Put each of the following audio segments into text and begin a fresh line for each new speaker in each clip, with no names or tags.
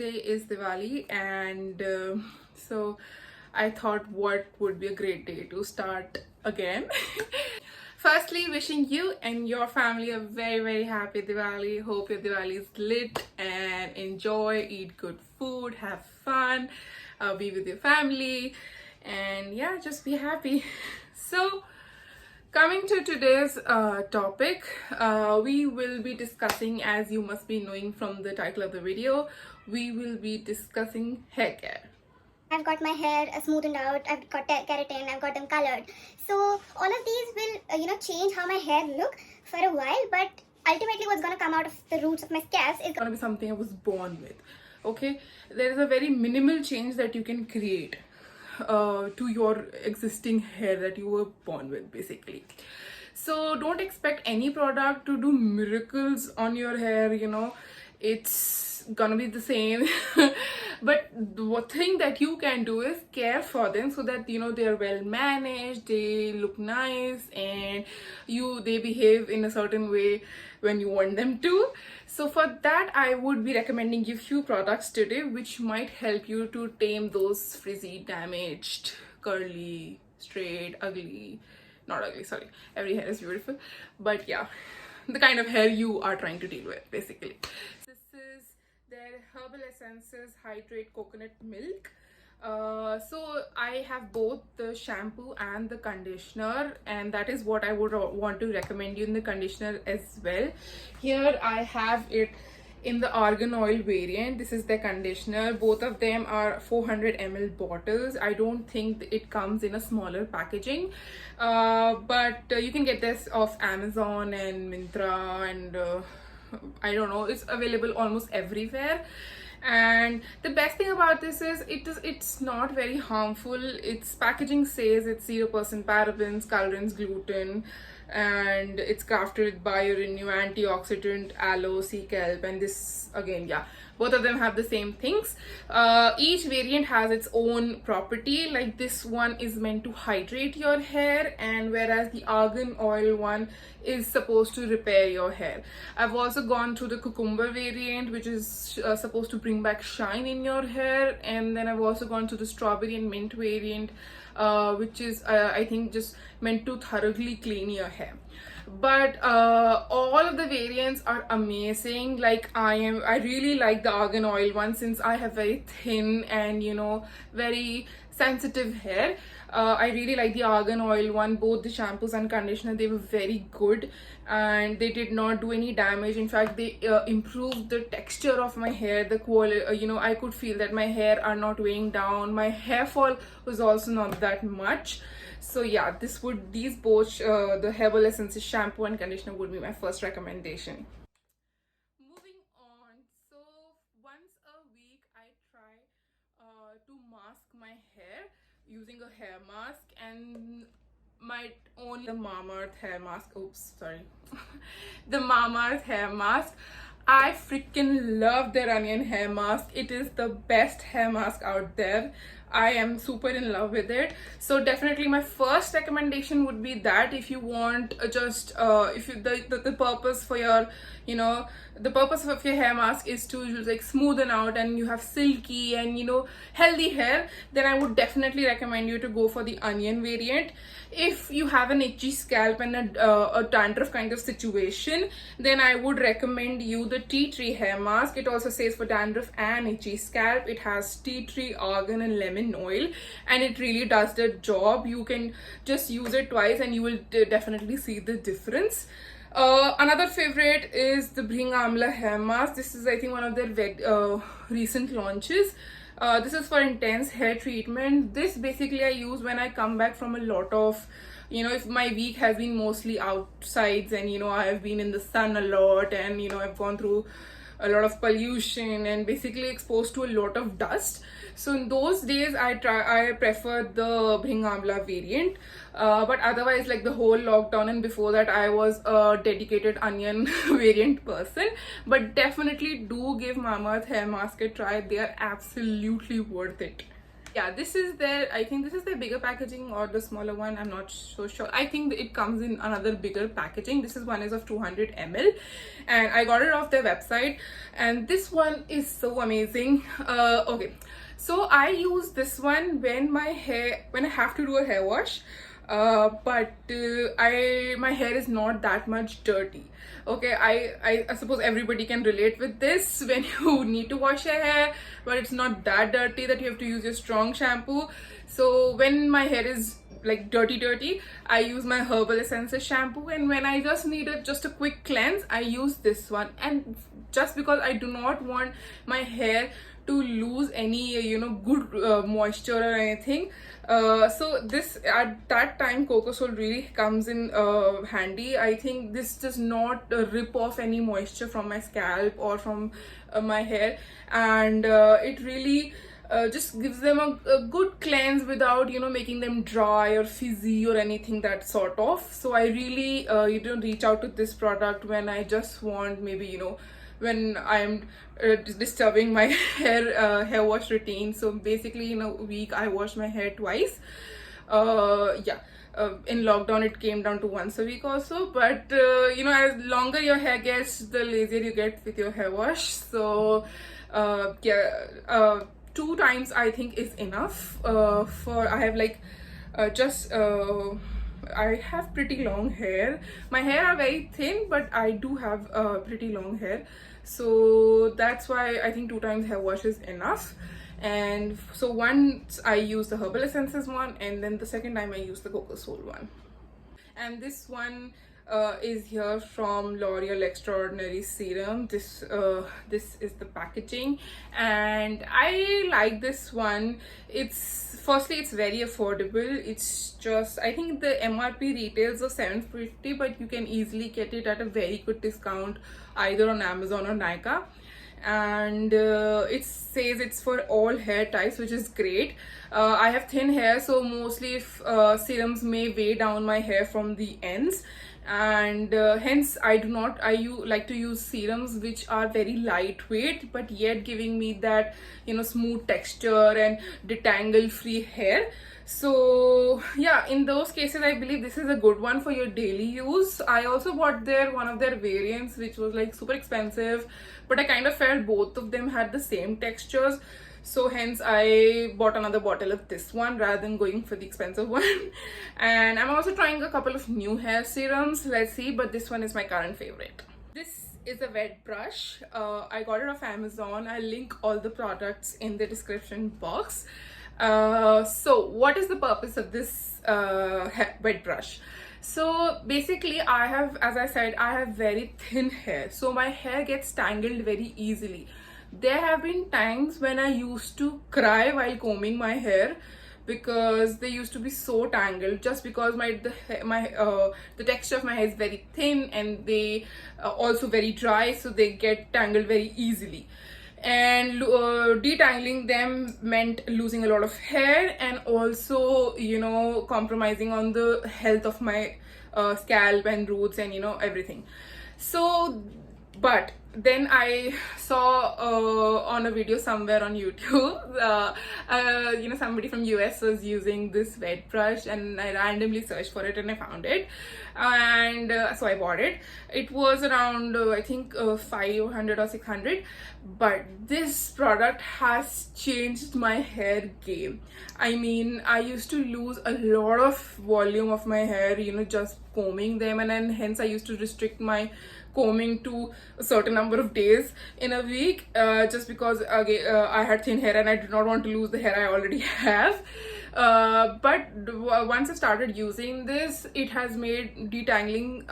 Today is Diwali, and so I thought what would be a great day to start again. Firstly, wishing you and your family a very happy Diwali. Hope your Diwali is lit and enjoy, eat good food, have fun, be with your family, and yeah, just be happy. So, coming to today's topic, we will be discussing, as you must be knowing from the title of the video, we will be discussing hair care.
I've got my hair smoothened out, I've got keratin, I've got them colored. So all of these will, change how my hair look for a while, but ultimately what's going to come out of the roots of my scalp is
Going to be something I was born with. Okay, there is a very minimal change that you can create to your existing hair that you were born with, basically. So don't expect any product to do miracles on your hair. It's gonna be the same. But the thing that you can do is care for them so that they are well managed, they look nice, and they behave in a certain way when you want them to. So for that, I would be recommending you few products today which might help you to tame those frizzy, damaged, curly, straight, ugly, not ugly, sorry, every hair is beautiful, but yeah, the kind of hair you are trying to deal with, basically. This is their Herbal Essences Hydrate Coconut Milk. So I have both the shampoo and the conditioner, and that is what I would want to recommend you in the conditioner as well. Here I have it in the argan oil variant. This is the conditioner. Both of them are 400 ml bottles. I don't think it comes in a smaller packaging, but you can get this off Amazon and Myntra, and I don't know, it's available almost everywhere. And the best thing about this is it's not very harmful. Its packaging says it's 0% parabens, colorants, gluten, and it's crafted with biorenew, antioxidant, aloe, sea kelp, and this again, yeah, both of them have the same things. Each variant has its own property. Like this one is meant to hydrate your hair, and whereas the argan oil one is supposed to repair your hair. I've also gone through the cucumber variant, which is supposed to bring back shine in your hair, and then I've also gone through the strawberry and mint variant, which is I think just meant to thoroughly clean your hair. But all of the variants are amazing. Like I really like the argan oil one, since I have very thin and very sensitive hair. I really like the argan oil one. Both the shampoos and conditioner, they were very good, and they did not do any damage. In fact, they improved the texture of my hair, the quality. I could feel that my hair are not weighing down. My hair fall was also not that much. So yeah, these both the Herbal Essences shampoo and conditioner would be my first recommendation. Moving on, so once a week I try to mask my hair using a hair mask, and my own the Mamaearth hair mask. Oops, sorry. The Mamaearth hair mask. I freaking love their onion hair mask. It is the best hair mask out there. I am super in love with it. So definitely my first recommendation would be that if you want just if you the purpose for your the purpose of your hair mask is to like smoothen out and you have silky and healthy hair, then I would definitely recommend you to go for the onion variant. If you have an itchy scalp and a dandruff kind of situation, then I would recommend you the tea tree hair mask. It also says for dandruff and itchy scalp. It has tea tree, argan, and lemon oil, and it really does the job. You can just use it twice and you will definitely see the difference. Another favorite is the Bring Amla hair mask. This is, I think, one of their recent launches. This is for intense hair treatment. This basically I use when I come back from a lot of, if my week has been mostly outsides and I have been in the sun a lot, and I've gone through a lot of pollution and basically exposed to a lot of dust. So in those days I prefer the Bring Amla variant. But otherwise, like the whole lockdown and before that, I was a dedicated onion variant person. But definitely do give Mamaearth hair mask a try. They are absolutely worth it. Yeah, this is their, I think this is their bigger packaging or the smaller one, I'm not so sure. I think it comes in another bigger packaging. This is one is of 200 ml, and I got it off their website, and this one is so amazing. Okay, so I use this one when I have to do a hair wash, but my hair is not that much dirty. Okay, I suppose everybody can relate with this when you need to wash your hair, but it's not that dirty that you have to use your strong shampoo. So when my hair is like dirty, I use my Herbal Essences shampoo, and when I just need just a quick cleanse, I use this one. And just because I do not want my hair to lose any good moisture or anything, so this at that time Cocosol really comes in handy. I think this does not rip off any moisture from my scalp or from my hair, and it really just gives them a good cleanse without making them dry or fizzy or anything that sort of. So I really reach out to this product when I just want, maybe when I'm disturbing my hair wash routine. So basically in a week I wash my hair twice. In lockdown it came down to once a week also, but as longer your hair gets, the lazier you get with your hair wash. So 2 times I think is enough. I have I have pretty long hair. My hair are very thin, but I do have pretty long hair, so that's why I think 2 times hair wash is enough. And so once I use the Herbal Essences one, and then the second time I use the Cocosol one. And this one is here from L'Oreal Extraordinary Serum. This is the packaging, and I like this one. It's very affordable. It's just, I think the MRP retails of 750, but you can easily get it at a very good discount either on Amazon or Nykaa. And it says it's for all hair types, which is great. I have thin hair, so mostly if serums may weigh down my hair from the ends, and hence I like to use serums which are very lightweight but yet giving me that smooth texture and detangle free hair. So yeah, in those cases I believe this is a good one for your daily use. I also bought one of their variants, which was like super expensive, but I kind of felt both of them had the same textures, so hence I bought another bottle of this one rather than going for the expensive one. And I'm also trying a couple of new hair serums, let's see, but this one is my current favorite. This is a wet brush. I got it off Amazon. I'll link all the products in the description box. So what is the purpose of this wet brush? So basically as I said, I have very thin hair, so my hair gets tangled very easily. There have been times when I used to cry while combing my hair because they used to be so tangled, just because the texture of my hair is very thin, and they also very dry, so they get tangled very easily. And detangling them meant losing a lot of hair, and also compromising on the health of my scalp and roots and everything. So but then I saw on a video somewhere on YouTube, somebody from US was using this wet brush, and I randomly searched for it and I found it, and so I bought it. It was around I think 500 or 600, but this product has changed my hair game. I mean, I used to lose a lot of volume of my hair, just combing them, and then hence I used to restrict my combing to a certain number of days in a week, just because I had thin hair and I did not want to lose the hair I already have. But once I started using this, it has made detangling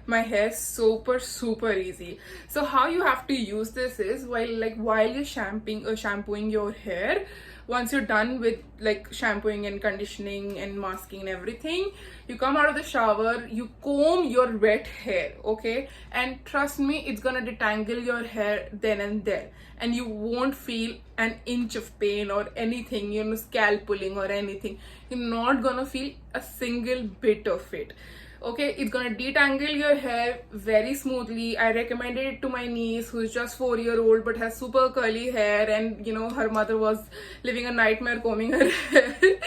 my hair super easy. So how you have to use this is while you're shampooing your hair. Once you're done with shampooing and conditioning and masking and everything, you come out of the shower, you comb your wet hair, okay? And trust me, it's gonna detangle your hair then and there, and you won't feel an inch of pain or anything, scalp pulling or anything. You're not gonna feel a single bit of it. Okay, it's gonna detangle your hair very smoothly. I recommended it to my niece who's just 4-year-old but has super curly hair, and you know, her mother was living a nightmare combing her hair.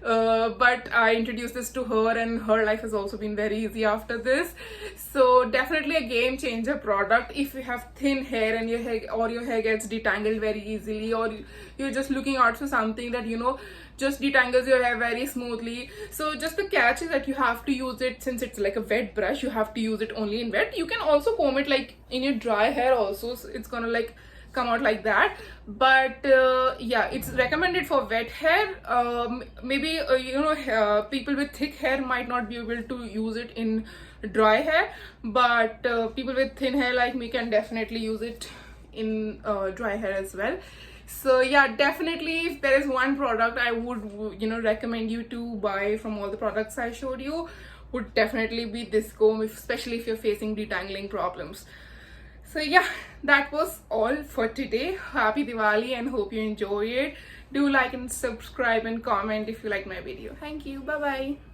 But I introduced this to her, and her life has also been very easy after this. So definitely a game changer product if you have thin hair and your hair gets detangled very easily, or you're just looking out for something that, you know, just detangles your hair very smoothly. So just the catch is that you have to use it, since it's like a wet brush, you have to use it only in wet. You can also comb it like in your dry hair also, so it's gonna like come out like that. But yeah, it's recommended for wet hair. Maybe people with thick hair might not be able to use it in dry hair, but people with thin hair like me can definitely use it in dry hair as well. So yeah, definitely if there is one product I would, you know, recommend you to buy from all the products I showed you, would definitely be this comb, especially if you're facing detangling problems. So yeah, that was all for today. Happy Diwali and hope you enjoy it. Do like and subscribe and comment if you like my video. Thank you. Bye bye.